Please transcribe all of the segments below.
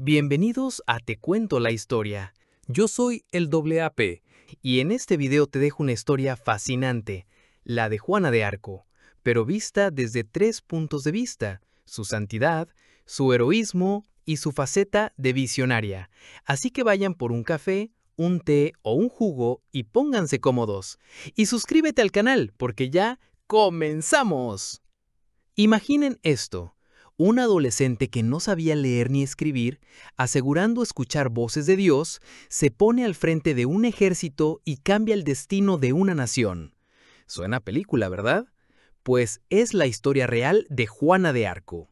Bienvenidos a Te Cuento la Historia. Yo soy el AP y en este video te dejo una historia fascinante, la de Juana de Arco, pero vista desde 3 puntos de vista: su santidad, su heroísmo y su faceta de visionaria. Así que vayan por un café, un té o un jugo y pónganse cómodos. Y suscríbete al canal porque ya comenzamos. Imaginen esto: un adolescente que no sabía leer ni escribir, asegurando escuchar voces de Dios, se pone al frente de un ejército y cambia el destino de una nación. Suena a película, ¿verdad? Pues es la historia real de Juana de Arco.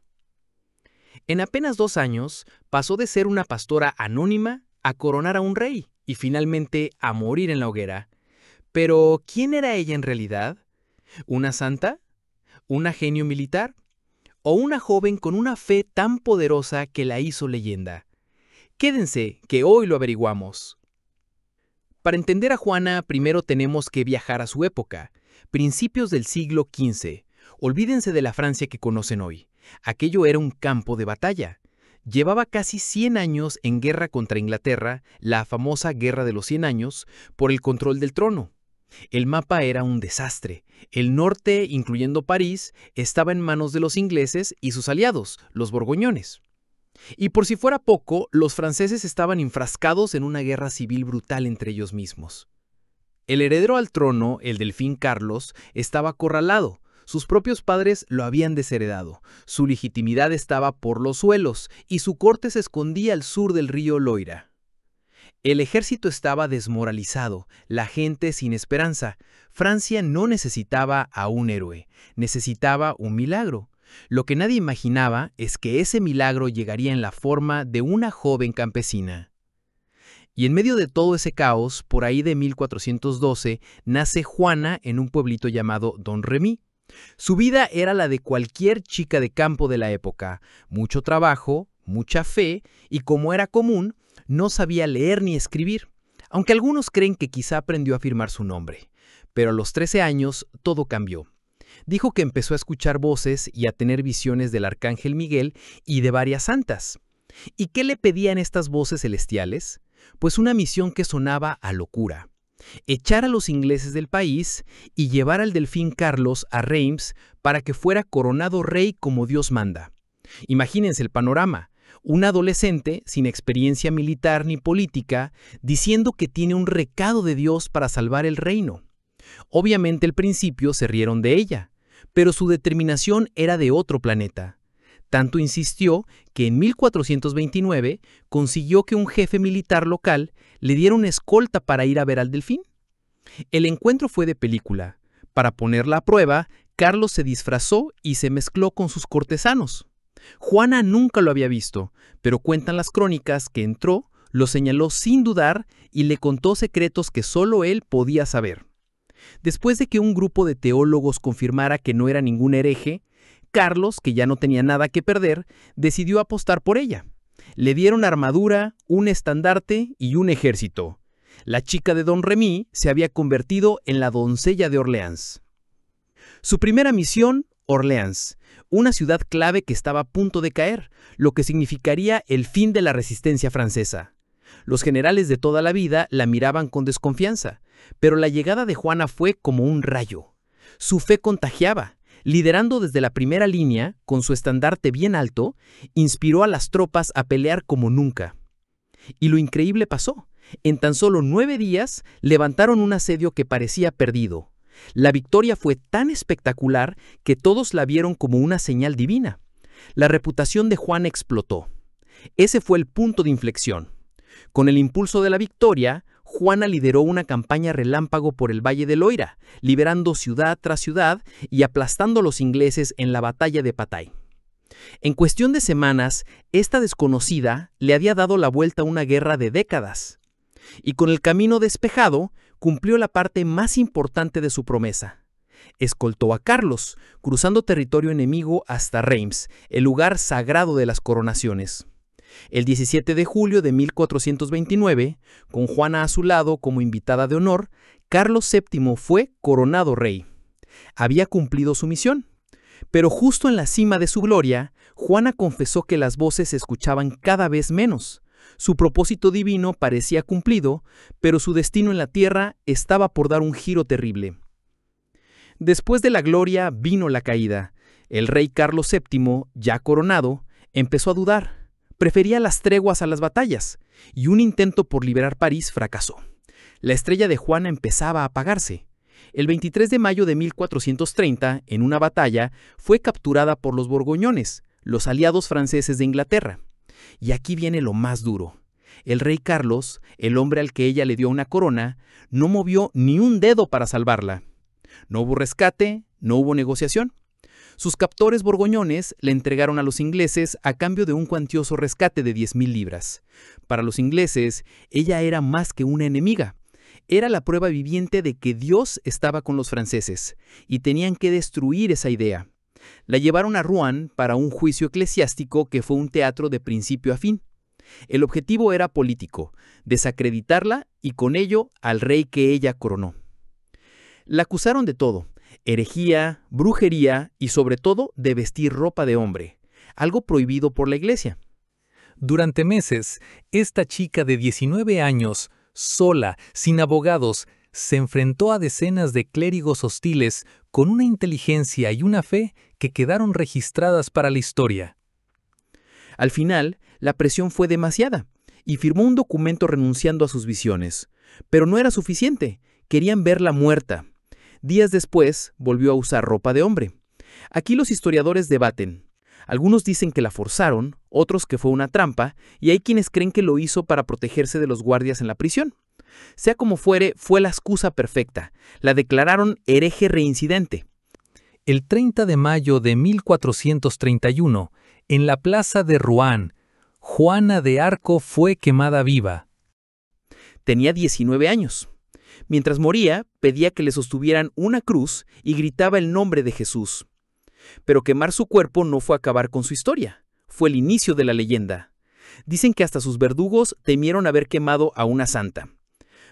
En apenas 2 años, pasó de ser una pastora anónima a coronar a un rey y finalmente a morir en la hoguera. Pero, ¿quién era ella en realidad? ¿Una santa? ¿Una genio militar? ¿O una joven con una fe tan poderosa que la hizo leyenda? Quédense, que hoy lo averiguamos. Para entender a Juana, primero tenemos que viajar a su época, principios del siglo XV. Olvídense de la Francia que conocen hoy. Aquello era un campo de batalla. Llevaba casi 100 años en guerra contra Inglaterra, la famosa Guerra de los 100 años, por el control del trono. El mapa era un desastre. El norte, incluyendo París, estaba en manos de los ingleses y sus aliados, los borgoñones. Y por si fuera poco, los franceses estaban enfrascados en una guerra civil brutal entre ellos mismos. El heredero al trono, el delfín Carlos, estaba acorralado. Sus propios padres lo habían desheredado. Su legitimidad estaba por los suelos y su corte se escondía al sur del río Loira. El ejército estaba desmoralizado, la gente sin esperanza. Francia no necesitaba a un héroe, necesitaba un milagro. Lo que nadie imaginaba es que ese milagro llegaría en la forma de una joven campesina. Y en medio de todo ese caos, por ahí de 1412, nace Juana en un pueblito llamado Domremy. Su vida era la de cualquier chica de campo de la época: mucho trabajo, mucha fe y, como era común, no sabía leer ni escribir, aunque algunos creen que quizá aprendió a firmar su nombre. Pero a los 13 años todo cambió. Dijo que empezó a escuchar voces y a tener visiones del arcángel Miguel y de varias santas. ¿Y qué le pedían estas voces celestiales? Pues una misión que sonaba a locura: echar a los ingleses del país y llevar al delfín Carlos a Reims para que fuera coronado rey como Dios manda. Imagínense el panorama: un adolescente sin experiencia militar ni política diciendo que tiene un recado de Dios para salvar el reino. Obviamente al principio se rieron de ella, pero su determinación era de otro planeta. Tanto insistió que en 1429 consiguió que un jefe militar local le diera una escolta para ir a ver al delfín. El encuentro fue de película. Para ponerla a prueba, Carlos se disfrazó y se mezcló con sus cortesanos. Juana nunca lo había visto, pero cuentan las crónicas que entró, lo señaló sin dudar y le contó secretos que solo él podía saber. Después de que un grupo de teólogos confirmara que no era ningún hereje, Carlos, que ya no tenía nada que perder, decidió apostar por ella. Le dieron armadura, un estandarte y un ejército. La chica de Domremy se había convertido en la doncella de Orleans. Su primera misión: Orleans, una ciudad clave que estaba a punto de caer, lo que significaría el fin de la resistencia francesa. Los generales de toda la vida la miraban con desconfianza, pero la llegada de Juana fue como un rayo. Su fe contagiaba. Liderando desde la primera línea, con su estandarte bien alto, inspiró a las tropas a pelear como nunca. Y lo increíble pasó: en tan solo 9 días levantaron un asedio que parecía perdido. La victoria fue tan espectacular que todos la vieron como una señal divina. La reputación de Juana explotó. Ese fue el punto de inflexión. Con el impulso de la victoria, Juana lideró una campaña relámpago por el Valle del Loira, liberando ciudad tras ciudad y aplastando a los ingleses en la batalla de Patay. En cuestión de semanas, esta desconocida le había dado la vuelta a una guerra de décadas. Y con el camino despejado, cumplió la parte más importante de su promesa. Escoltó a Carlos, cruzando territorio enemigo hasta Reims, el lugar sagrado de las coronaciones. El 17 de julio de 1429, con Juana a su lado como invitada de honor, Carlos VII fue coronado rey. Había cumplido su misión. Pero justo en la cima de su gloria, Juana confesó que las voces se escuchaban cada vez menos. Su propósito divino parecía cumplido, pero su destino en la tierra estaba por dar un giro terrible. Después de la gloria vino la caída. El rey Carlos VII, ya coronado, empezó a dudar. Prefería las treguas a las batallas, y un intento por liberar París fracasó. La estrella de Juana empezaba a apagarse. El 23 de mayo de 1430, en una batalla, fue capturada por los borgoñones, los aliados franceses de Inglaterra. Y aquí viene lo más duro. El rey Carlos, el hombre al que ella le dio una corona, no movió ni un dedo para salvarla. No hubo rescate, no hubo negociación. Sus captores borgoñones le entregaron a los ingleses a cambio de un cuantioso rescate de 10,000 libras. Para los ingleses, ella era más que una enemiga. Era la prueba viviente de que Dios estaba con los franceses, y tenían que destruir esa idea. La llevaron a Rouen para un juicio eclesiástico que fue un teatro de principio a fin. El objetivo era político, desacreditarla y con ello al rey que ella coronó. La acusaron de todo: herejía, brujería y sobre todo de vestir ropa de hombre, algo prohibido por la iglesia. Durante meses, esta chica de 19 años, sola, sin abogados, se enfrentó a decenas de clérigos hostiles con una inteligencia y una fe que quedaron registradas para la historia. Al final, la presión fue demasiada y firmó un documento renunciando a sus visiones. Pero no era suficiente, querían verla muerta. Días después, volvió a usar ropa de hombre. Aquí los historiadores debaten. Algunos dicen que la forzaron, otros que fue una trampa, y hay quienes creen que lo hizo para protegerse de los guardias en la prisión. Sea como fuere, fue la excusa perfecta. La declararon hereje reincidente. El 30 de mayo de 1431, en la plaza de Rouen, Juana de Arco fue quemada viva. Tenía 19 años. Mientras moría, pedía que le sostuvieran una cruz y gritaba el nombre de Jesús. Pero quemar su cuerpo no fue acabar con su historia. Fue el inicio de la leyenda. Dicen que hasta sus verdugos temieron haber quemado a una santa.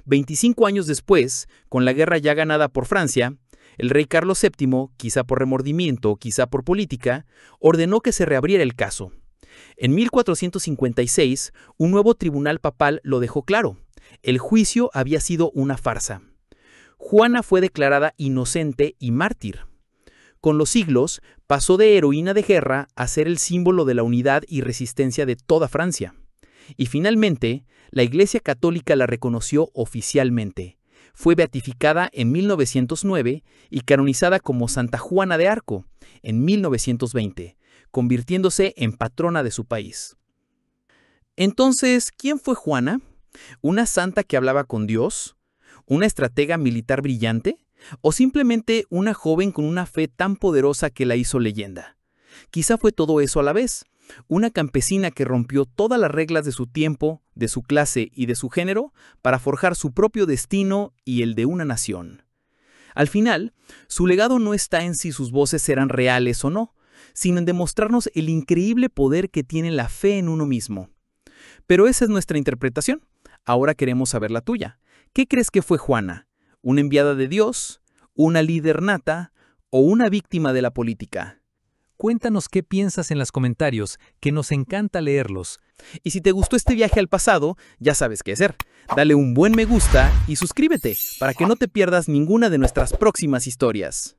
25 años después, con la guerra ya ganada por Francia, el rey Carlos VII, quizá por remordimiento, quizá por política, ordenó que se reabriera el caso. En 1456, un nuevo tribunal papal lo dejó claro. El juicio había sido una farsa. Juana fue declarada inocente y mártir. Con los siglos, pasó de heroína de guerra a ser el símbolo de la unidad y resistencia de toda Francia. Y finalmente, la Iglesia Católica la reconoció oficialmente. Fue beatificada en 1909 y canonizada como Santa Juana de Arco en 1920, convirtiéndose en patrona de su país. Entonces, ¿quién fue Juana? ¿Una santa que hablaba con Dios? ¿Una estratega militar brillante? ¿O simplemente una joven con una fe tan poderosa que la hizo leyenda? Quizá fue todo eso a la vez. Una campesina que rompió todas las reglas de su tiempo, de su clase y de su género para forjar su propio destino y el de una nación. Al final, su legado no está en si sus voces eran reales o no, sino en demostrarnos el increíble poder que tiene la fe en uno mismo. Pero esa es nuestra interpretación. Ahora queremos saber la tuya. ¿Qué crees que fue Juana? ¿Una enviada de Dios? ¿Una líder nata? ¿O una víctima de la política? Cuéntanos qué piensas en los comentarios, que nos encanta leerlos. Y si te gustó este viaje al pasado, ya sabes qué hacer. Dale un buen me gusta y suscríbete para que no te pierdas ninguna de nuestras próximas historias.